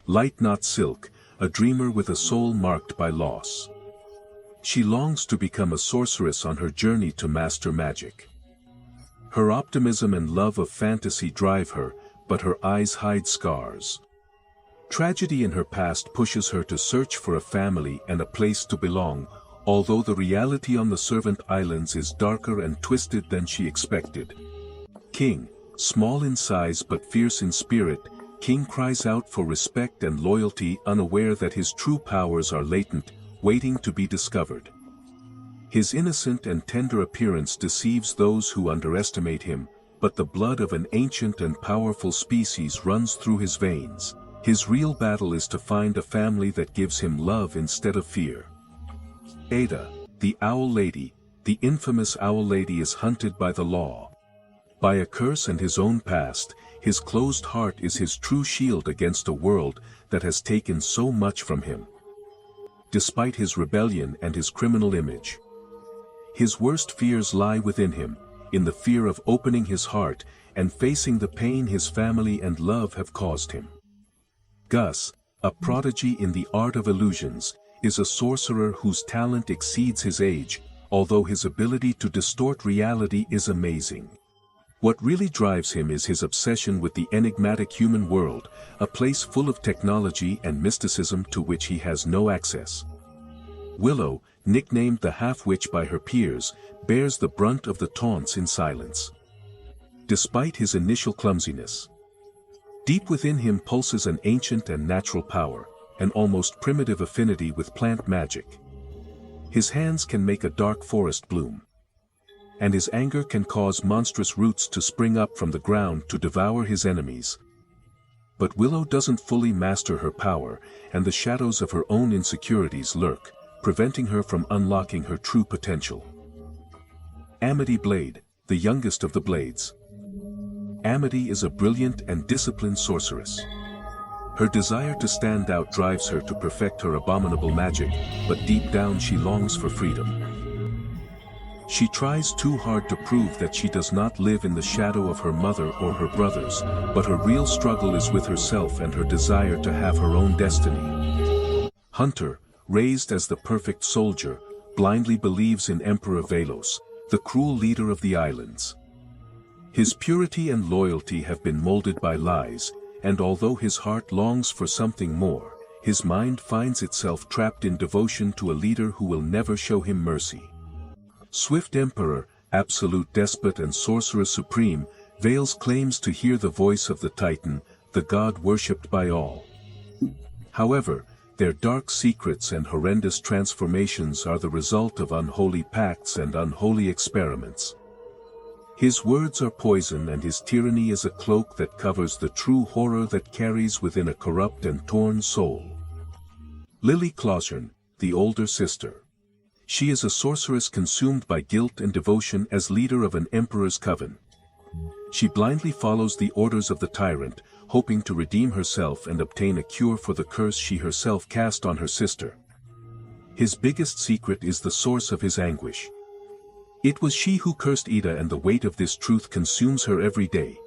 light not silk, a dreamer with a soul marked by loss. She longs to become a sorceress on her journey to master magic. Her optimism and love of fantasy drive her, but her eyes hide scars. Tragedy in her past pushes her to search for a family and a place to belong, although the reality on the Servant Islands is darker and twisted than she expected. King, small in size but fierce in spirit, King cries out for respect and loyalty, unaware that his true powers are latent, waiting to be discovered. His innocent and tender appearance deceives those who underestimate him, but the blood of an ancient and powerful species runs through his veins. His real battle is to find a family that gives him love instead of fear. Ada, the Owl Lady, the infamous Owl Lady, is hunted by the law. By a curse and his own past, his closed heart is his true shield against a world that has taken so much from him. Despite his rebellion and his criminal image, his worst fears lie within him, in the fear of opening his heart and facing the pain his family and love have caused him. Gus, a prodigy in the art of illusions, is a sorcerer whose talent exceeds his age, although his ability to distort reality is amazing. What really drives him is his obsession with the enigmatic human world, a place full of technology and mysticism to which he has no access. Willow, nicknamed the Half-Witch by her peers, bears the brunt of the taunts in silence. Despite his initial clumsiness, deep within him pulses an ancient and natural power, an almost primitive affinity with plant magic. His hands can make a dark forest bloom, and his anger can cause monstrous roots to spring up from the ground to devour his enemies. But Willow doesn't fully master her power, and the shadows of her own insecurities lurk, preventing her from unlocking her true potential. Amity Blade, the youngest of the Blades. Amity is a brilliant and disciplined sorceress. Her desire to stand out drives her to perfect her abominable magic, but deep down she longs for freedom. She tries too hard to prove that she does not live in the shadow of her mother or her brothers, but her real struggle is with herself and her desire to have her own destiny. Hunter, raised as the perfect soldier, blindly believes in Emperor Velos, the cruel leader of the islands. His purity and loyalty have been molded by lies, and although his heart longs for something more, his mind finds itself trapped in devotion to a leader who will never show him mercy. Swift Emperor, absolute despot and sorcerer supreme, Veils claims to hear the voice of the Titan, the god worshipped by all. However, their dark secrets and horrendous transformations are the result of unholy pacts and unholy experiments. His words are poison and his tyranny is a cloak that covers the true horror that carries within a corrupt and torn soul. Lily Clausen, the older sister. She is a sorceress consumed by guilt and devotion as leader of an emperor's coven. She blindly follows the orders of the tyrant, hoping to redeem herself and obtain a cure for the curse she herself cast on her sister. His biggest secret is the source of his anguish. It was she who cursed Ida, and the weight of this truth consumes her every day.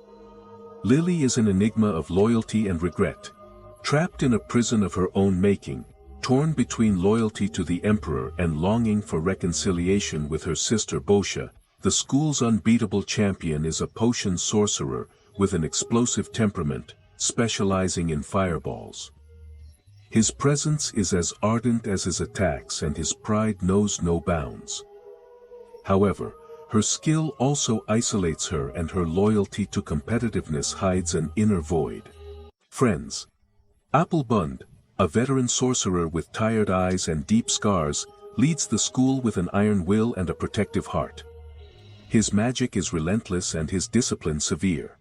Lily is an enigma of loyalty and regret. Trapped in a prison of her own making, torn between loyalty to the emperor and longing for reconciliation with her sister Bosha, the school's unbeatable champion is a potion sorcerer with an explosive temperament, specializing in fireballs. His presence is as ardent as his attacks and his pride knows no bounds. However, her skill also isolates her and her loyalty to competitiveness hides an inner void. Friends. Applebund, a veteran sorcerer with tired eyes and deep scars, leads the school with an iron will and a protective heart. His magic is relentless and his discipline severe.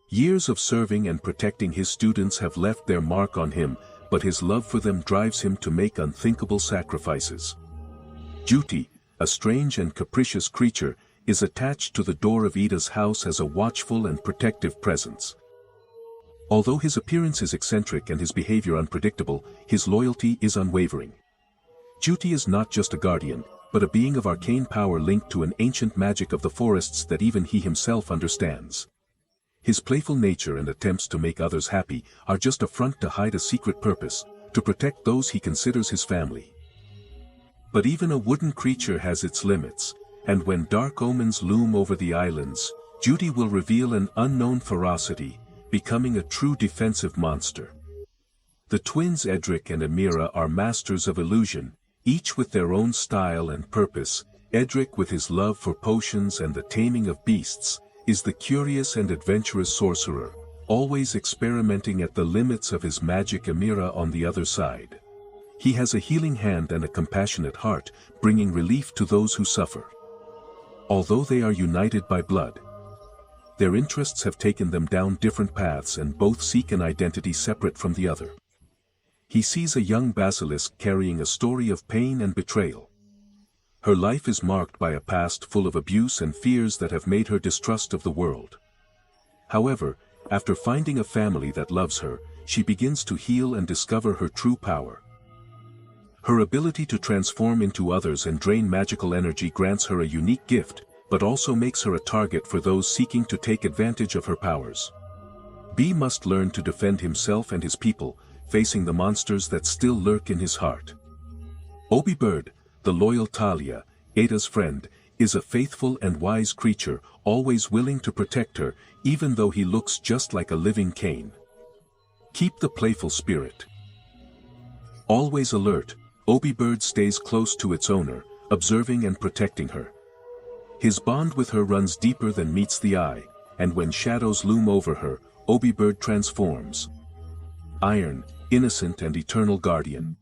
Years of serving and protecting his students have left their mark on him, but his love for them drives him to make unthinkable sacrifices. Juti, a strange and capricious creature, is attached to the door of Ida's house as a watchful and protective presence. Although his appearance is eccentric and his behavior unpredictable, his loyalty is unwavering. Juti is not just a guardian, but a being of arcane power linked to an ancient magic of the forests that even he himself understands. His playful nature and attempts to make others happy are just a front to hide a secret purpose, to protect those he considers his family. But even a wooden creature has its limits, and when dark omens loom over the islands, Judy will reveal an unknown ferocity, becoming a true defensive monster. The twins Edric and Amira are masters of illusion, each with their own style and purpose. Edric, with his love for potions and the taming of beasts, is the curious and adventurous sorcerer, always experimenting at the limits of his magic. Amira, on the other side. He has a healing hand and a compassionate heart, bringing relief to those who suffer. Although they are united by blood, their interests have taken them down different paths and both seek an identity separate from the other. He sees a young basilisk carrying a story of pain and betrayal. Her life is marked by a past full of abuse and fears that have made her distrust of the world. However, after finding a family that loves her, she begins to heal and discover her true power. Her ability to transform into others and drain magical energy grants her a unique gift, but also makes her a target for those seeking to take advantage of her powers. B must learn to defend himself and his people, facing the monsters that still lurk in his heart. Obi Bird, the loyal Talia, Ada's friend, is a faithful and wise creature, always willing to protect her, even though he looks just like a living cane. Keep the playful spirit. Always alert, Obi Bird stays close to its owner, observing and protecting her. His bond with her runs deeper than meets the eye, and when shadows loom over her, Obi Bird transforms. Iron, innocent and eternal guardian.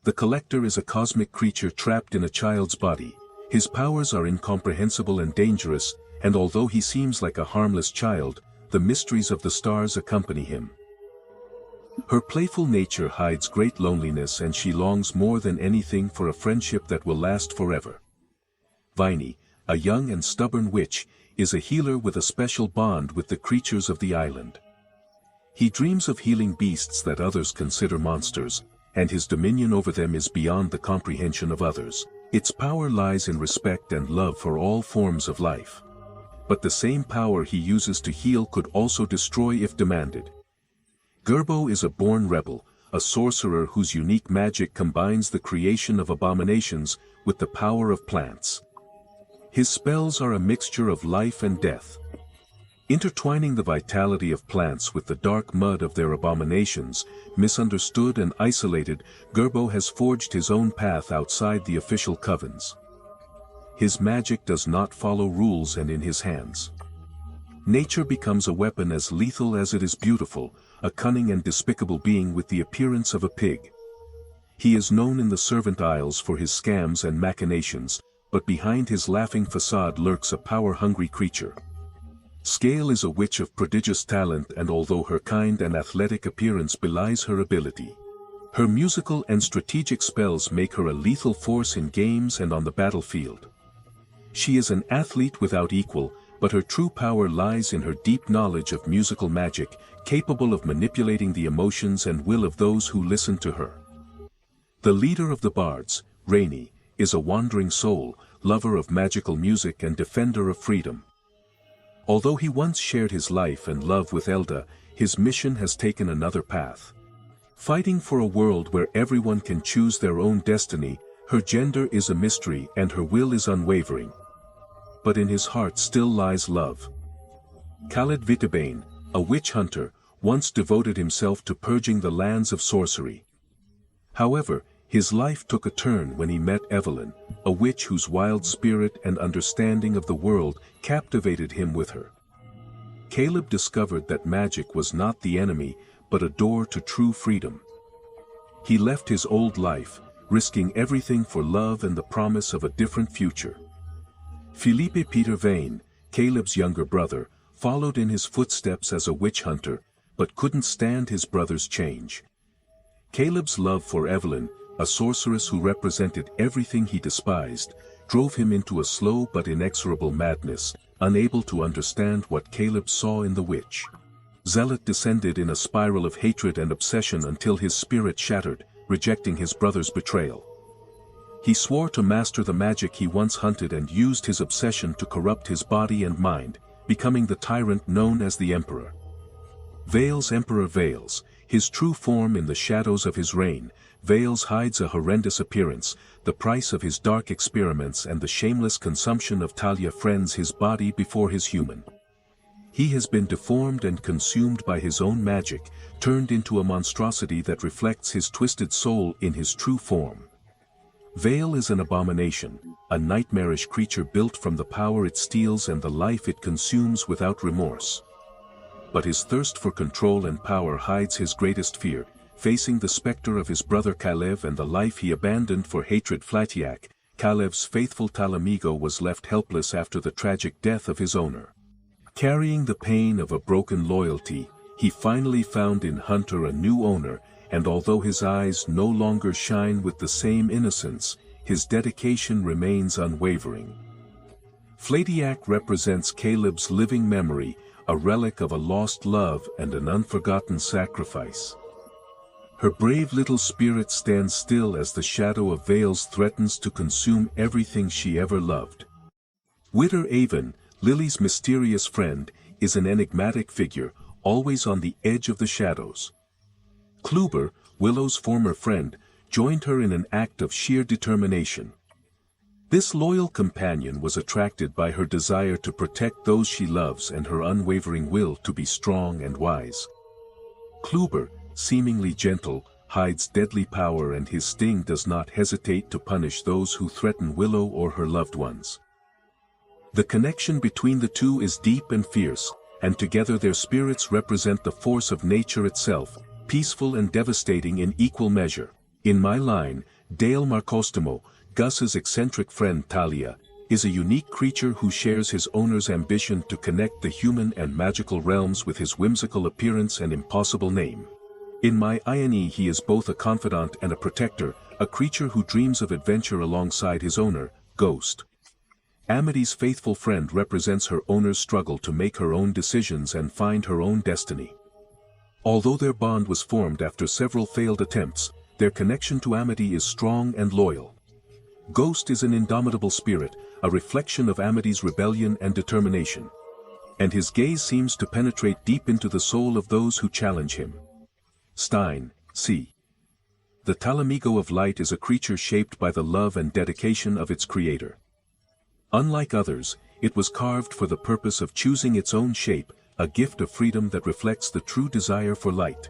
The Collector is a cosmic creature trapped in a child's body. His powers are incomprehensible and dangerous, and although he seems like a harmless child, the mysteries of the stars accompany him. Her playful nature hides great loneliness, and she longs more than anything for a friendship that will last forever. Viney, a young and stubborn witch, is a healer with a special bond with the creatures of the island. He dreams of healing beasts that others consider monsters, and his dominion over them is beyond the comprehension of others. Its power lies in respect and love for all forms of life. But the same power he uses to heal could also destroy if demanded. Gerbo is a born rebel, a sorcerer whose unique magic combines the creation of abominations with the power of plants. His spells are a mixture of life and death. Intertwining the vitality of plants with the dark mud of their abominations, misunderstood and isolated, Gerbo has forged his own path outside the official covens. His magic does not follow rules, and in his hands, nature becomes a weapon as lethal as it is beautiful, a cunning and despicable being with the appearance of a pig. He is known in the Servant Isles for his scams and machinations, but behind his laughing facade lurks a power-hungry creature. Scale is a witch of prodigious talent, and although her kind and athletic appearance belies her ability, her musical and strategic spells make her a lethal force in games and on the battlefield. She is an athlete without equal, but her true power lies in her deep knowledge of musical magic, capable of manipulating the emotions and will of those who listen to her. The leader of the bards, Rainy, is a wandering soul, lover of magical music and defender of freedom. Although he once shared his life and love with Elda, his mission has taken another path. Fighting for a world where everyone can choose their own destiny, her gender is a mystery and her will is unwavering. But in his heart still lies love. Khaled Vitabane, a witch hunter, once devoted himself to purging the lands of sorcery. However, his life took a turn when he met Evelyn, a witch whose wild spirit and understanding of the world captivated him with her. Caleb discovered that magic was not the enemy, but a door to true freedom. He left his old life, risking everything for love and the promise of a different future. Philippe Peter Vane, Caleb's younger brother, followed in his footsteps as a witch hunter, but couldn't stand his brother's change. Caleb's love for Evelyn, a sorceress who represented everything he despised, drove him into a slow but inexorable madness, unable to understand what Caleb saw in the witch. Zealot descended in a spiral of hatred and obsession until his spirit shattered, rejecting his brother's betrayal. He swore to master the magic he once hunted and used his obsession to corrupt his body and mind, becoming the tyrant known as the Emperor. Veils Emperor Veils, his true form in the shadows of his reign. Veils hides a horrendous appearance, the price of his dark experiments and the shameless consumption of Talia friends his body before his human. He has been deformed and consumed by his own magic, turned into a monstrosity that reflects his twisted soul in his true form. Veil is an abomination, a nightmarish creature built from the power it steals and the life it consumes without remorse. But his thirst for control and power hides his greatest fear, facing the specter of his brother Kalev and the life he abandoned for hatred. Flatiak, Kalev's faithful Talamigo, was left helpless after the tragic death of his owner. Carrying the pain of a broken loyalty, he finally found in Hunter a new owner, and although his eyes no longer shine with the same innocence, his dedication remains unwavering. Flatiak represents Caleb's living memory, a relic of a lost love and an unforgotten sacrifice. Her brave little spirit stands still as the shadow of Veils threatens to consume everything she ever loved. Witter Avon, Lily's mysterious friend, is an enigmatic figure, always on the edge of the shadows. Kluber, Willow's former friend, joined her in an act of sheer determination. This loyal companion was attracted by her desire to protect those she loves and her unwavering will to be strong and wise. Kluber, seemingly gentle, hides deadly power, and his sting does not hesitate to punish those who threaten Willow or her loved ones. The connection between the two is deep and fierce, and together their spirits represent the force of nature itself, peaceful and devastating in equal measure. In my line, Dale Marcostomo, Gus's eccentric friend Talia, is a unique creature who shares his owner's ambition to connect the human and magical realms with his whimsical appearance and impossible name. In my INE, he is both a confidant and a protector, a creature who dreams of adventure alongside his owner, Ghost. Amity's faithful friend represents her owner's struggle to make her own decisions and find her own destiny. Although their bond was formed after several failed attempts, their connection to Amity is strong and loyal. Ghost is an indomitable spirit, a reflection of Amity's rebellion and determination. And his gaze seems to penetrate deep into the soul of those who challenge him. Stein, C. The Talamigo of Light is a creature shaped by the love and dedication of its creator. Unlike others, it was carved for the purpose of choosing its own shape, a gift of freedom that reflects the true desire for light.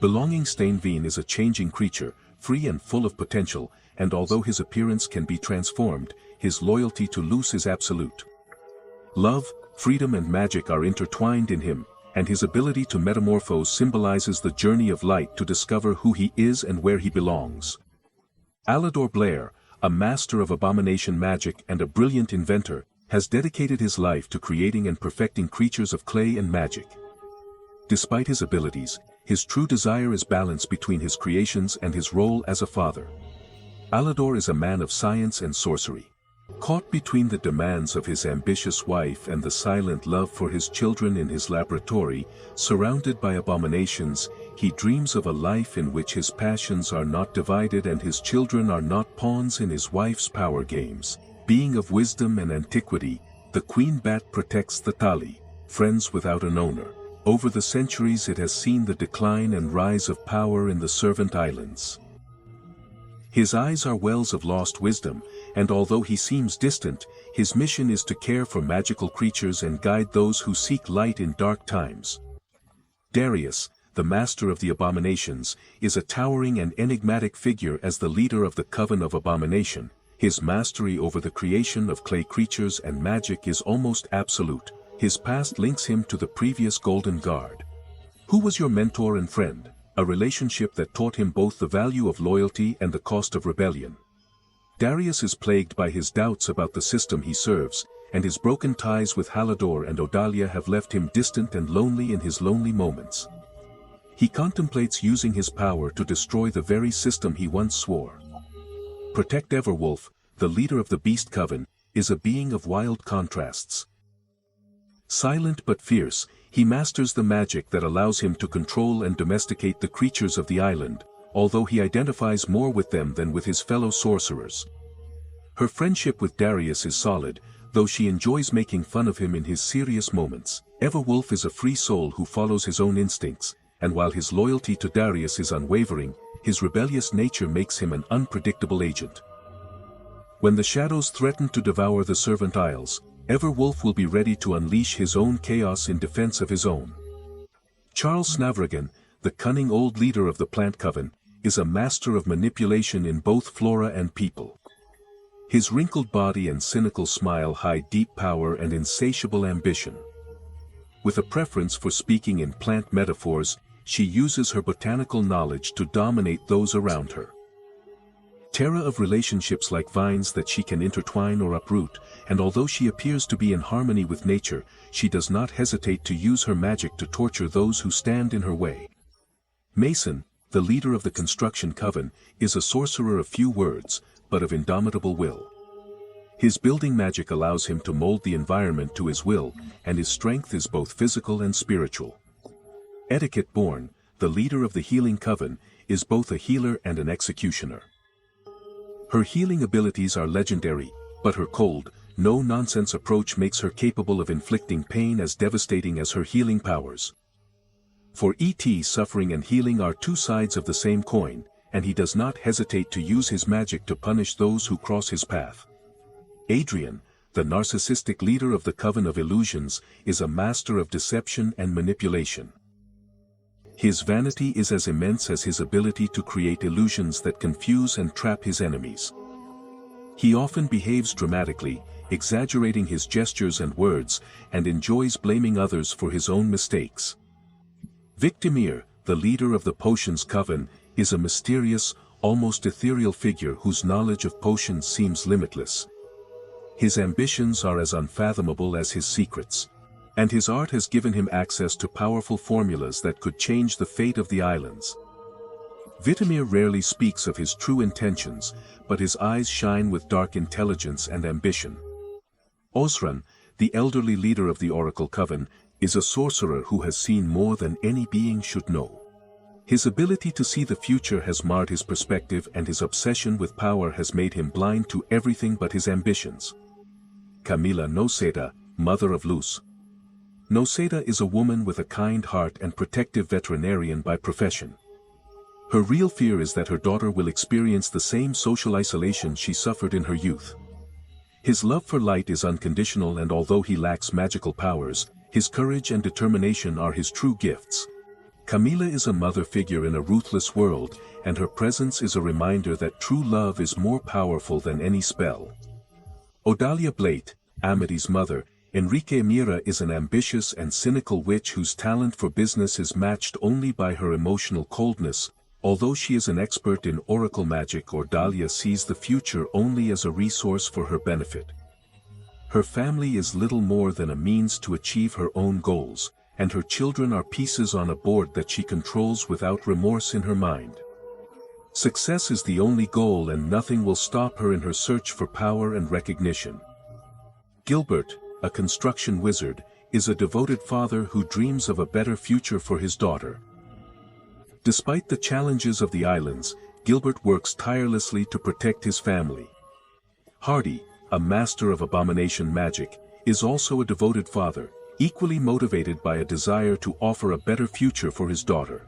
Belonging Steinveen is a changing creature, free and full of potential, and although his appearance can be transformed, his loyalty to Luce is absolute. Love, freedom and magic are intertwined in him, and his ability to metamorphose symbolizes the journey of light to discover who he is and where he belongs. Alador Blair, a master of abomination magic and a brilliant inventor, has dedicated his life to creating and perfecting creatures of clay and magic. Despite his abilities, his true desire is balance between his creations and his role as a father. Alador is a man of science and sorcery. Caught between the demands of his ambitious wife and the silent love for his children in his laboratory, surrounded by abominations, he dreams of a life in which his passions are not divided and his children are not pawns in his wife's power games. Being of wisdom and antiquity, the queen bat protects the Tali, friends without an owner. Over the centuries it has seen the decline and rise of power in the Servant Islands. His eyes are wells of lost wisdom, and although he seems distant, his mission is to care for magical creatures and guide those who seek light in dark times. Darius, the master of the abominations, is a towering and enigmatic figure as the leader of the Coven of Abomination. His mastery over the creation of clay creatures and magic is almost absolute. His past links him to the previous Golden Guard. Who was your mentor and friend? A relationship that taught him both the value of loyalty and the cost of rebellion. Darius is plagued by his doubts about the system he serves, and his broken ties with Halador and Odalia have left him distant and lonely in his lonely moments. He contemplates using his power to destroy the very system he once swore. Protect Everwolf, the leader of the Beast Coven, is a being of wild contrasts. Silent but fierce, he masters the magic that allows him to control and domesticate the creatures of the island, although he identifies more with them than with his fellow sorcerers. Her friendship with Darius is solid, though she enjoys making fun of him in his serious moments. Everwolf is a free soul who follows his own instincts, and while his loyalty to Darius is unwavering, his rebellious nature makes him an unpredictable agent. When the shadows threaten to devour the Servant Isles, Everwolf will be ready to unleash his own chaos in defense of his own. Charles Snavragan, the cunning old leader of the Plant Coven, is a master of manipulation in both flora and people. His wrinkled body and cynical smile hide deep power and insatiable ambition. With a preference for speaking in plant metaphors, she uses her botanical knowledge to dominate those around her. Terra of relationships like vines that she can intertwine or uproot, and although she appears to be in harmony with nature, she does not hesitate to use her magic to torture those who stand in her way. Mason, the leader of the Construction Coven, is a sorcerer of few words, but of indomitable will. His building magic allows him to mold the environment to his will, and his strength is both physical and spiritual. Etiquette Born, the leader of the Healing Coven, is both a healer and an executioner. Her healing abilities are legendary, but her cold, no-nonsense approach makes her capable of inflicting pain as devastating as her healing powers. For E.T., suffering and healing are two sides of the same coin, and he does not hesitate to use his magic to punish those who cross his path. Adrian, the narcissistic leader of the Coven of Illusions, is a master of deception and manipulation. His vanity is as immense as his ability to create illusions that confuse and trap his enemies. He often behaves dramatically, exaggerating his gestures and words, and enjoys blaming others for his own mistakes. Victimir, the leader of the Potions Coven, is a mysterious, almost ethereal figure whose knowledge of potions seems limitless. His ambitions are as unfathomable as his secrets. And his art has given him access to powerful formulas that could change the fate of the islands. Vitamir rarely speaks of his true intentions, but his eyes shine with dark intelligence and ambition. Osran, the elderly leader of the Oracle Coven, is a sorcerer who has seen more than any being should know. His ability to see the future has marred his perspective, and his obsession with power has made him blind to everything but his ambitions. Camila Noseda, mother of Luz. Noseda is a woman with a kind heart and protective veterinarian by profession. Her real fear is that her daughter will experience the same social isolation she suffered in her youth. His love for light is unconditional, and although he lacks magical powers, his courage and determination are his true gifts. Camila is a mother figure in a ruthless world, and her presence is a reminder that true love is more powerful than any spell. Odalia Blate, Amity's mother, Enrique Mira is an ambitious and cynical witch whose talent for business is matched only by her emotional coldness. Although she is an expert in oracle magic, Odalia sees the future only as a resource for her benefit. Her family is little more than a means to achieve her own goals, and her children are pieces on a board that she controls without remorse in her mind. Success is the only goal, and nothing will stop her in her search for power and recognition. Gilbert, a construction wizard, is a devoted father who dreams of a better future for his daughter. Despite the challenges of the islands, Gilbert works tirelessly to protect his family. Hardy, a master of abomination magic, is also a devoted father, equally motivated by a desire to offer a better future for his daughter.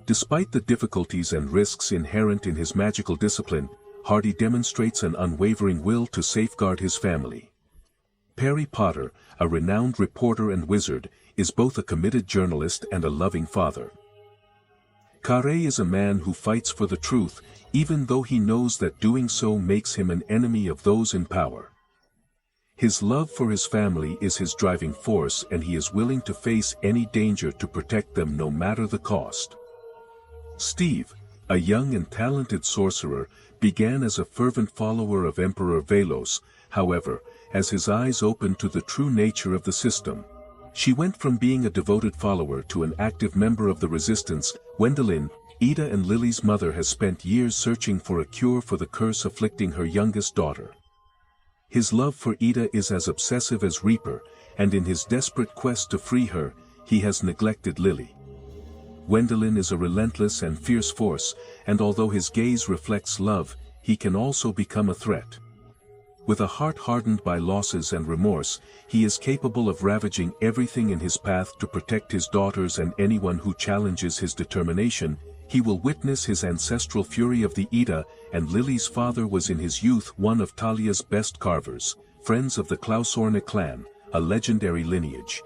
Despite the difficulties and risks inherent in his magical discipline, Hardy demonstrates an unwavering will to safeguard his family. Perry Potter, a renowned reporter and wizard, is both a committed journalist and a loving father. Carré is a man who fights for the truth, even though he knows that doing so makes him an enemy of those in power. His love for his family is his driving force, and he is willing to face any danger to protect them no matter the cost. Steve, a young and talented sorcerer, began as a fervent follower of Emperor Velos. However, as his eyes opened to the true nature of the system, she went from being a devoted follower to an active member of the resistance. Gwendolyn, Ida and Lily's mother, has spent years searching for a cure for the curse afflicting her youngest daughter. His love for Ida is as obsessive as Reaper, and in his desperate quest to free her, he has neglected Lily. Gwendolyn is a relentless and fierce force, and although his gaze reflects love, he can also become a threat. With a heart hardened by losses and remorse, he is capable of ravaging everything in his path to protect his daughters and anyone who challenges his determination. He will witness his ancestral fury of the Ida, and Lily's father was in his youth one of Talia's best carvers, friends of the Klausorne clan, a legendary lineage.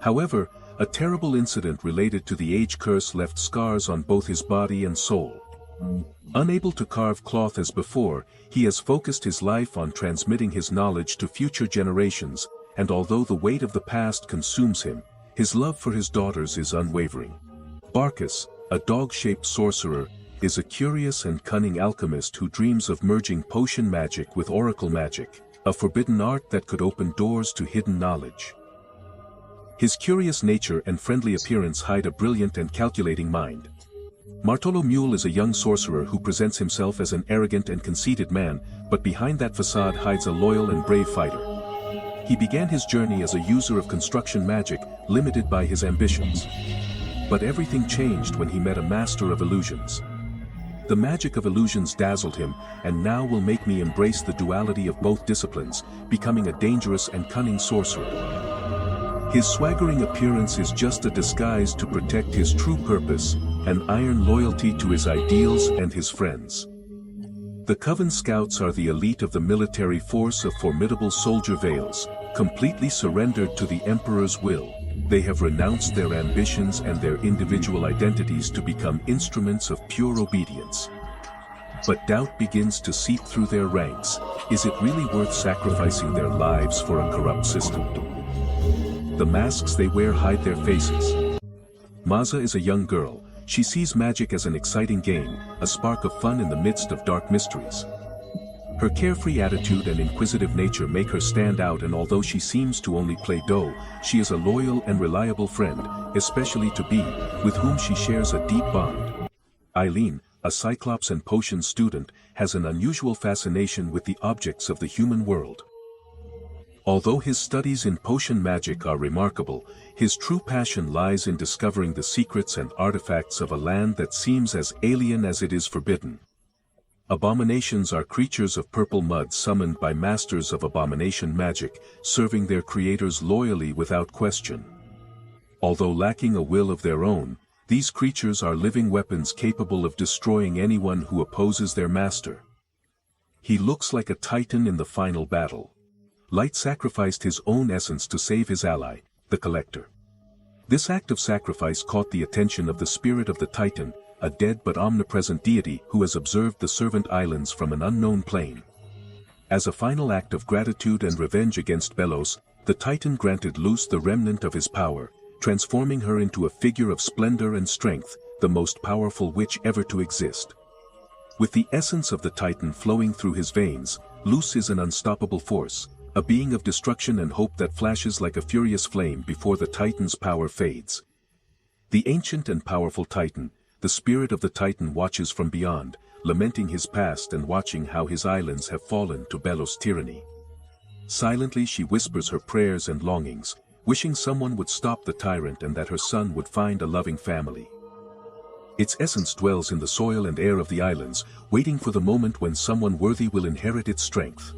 However, a terrible incident related to the age curse left scars on both his body and soul. Unable to carve cloth as before, he has focused his life on transmitting his knowledge to future generations, and although the weight of the past consumes him, his love for his daughters is unwavering. Barkus, a dog-shaped sorcerer, is a curious and cunning alchemist who dreams of merging potion magic with oracle magic, a forbidden art that could open doors to hidden knowledge. His curious nature and friendly appearance hide a brilliant and calculating mind. Martolo Mule is a young sorcerer who presents himself as an arrogant and conceited man, but behind that facade hides a loyal and brave fighter. He began his journey as a user of construction magic, limited by his ambitions. But everything changed when he met a master of illusions. The magic of illusions dazzled him, and now will make me embrace the duality of both disciplines, becoming a dangerous and cunning sorcerer. His swaggering appearance is just a disguise to protect his true purpose, an iron loyalty to his ideals and his friends. The Coven Scouts are the elite of the military force of formidable soldier veils, completely surrendered to the Emperor's will. They have renounced their ambitions and their individual identities to become instruments of pure obedience. But doubt begins to seep through their ranks. Is it really worth sacrificing their lives for a corrupt system? The masks they wear hide their faces. Maza is a young girl. She sees magic as an exciting game, a spark of fun in the midst of dark mysteries. Her carefree attitude and inquisitive nature make her stand out, and although she seems to only play Doe, she is a loyal and reliable friend, especially to Bee, with whom she shares a deep bond. Eileen, a Cyclops and potions student, has an unusual fascination with the objects of the human world. Although his studies in potion magic are remarkable, his true passion lies in discovering the secrets and artifacts of a land that seems as alien as it is forbidden. Abominations are creatures of purple mud summoned by masters of abomination magic, serving their creators loyally without question. Although lacking a will of their own, these creatures are living weapons capable of destroying anyone who opposes their master. He looks like a titan in the final battle. Light sacrificed his own essence to save his ally, the Collector. This act of sacrifice caught the attention of the spirit of the Titan, a dead but omnipresent deity who has observed the Servant Islands from an unknown plane. As a final act of gratitude and revenge against Belos, the Titan granted Luce the remnant of his power, transforming her into a figure of splendor and strength, the most powerful witch ever to exist. With the essence of the Titan flowing through his veins, Luce is an unstoppable force, a being of destruction and hope that flashes like a furious flame before the Titan's power fades. The ancient and powerful Titan, the spirit of the Titan, watches from beyond, lamenting his past and watching how his islands have fallen to Belos' tyranny. Silently she whispers her prayers and longings, wishing someone would stop the tyrant and that her son would find a loving family. Its essence dwells in the soil and air of the islands, waiting for the moment when someone worthy will inherit its strength.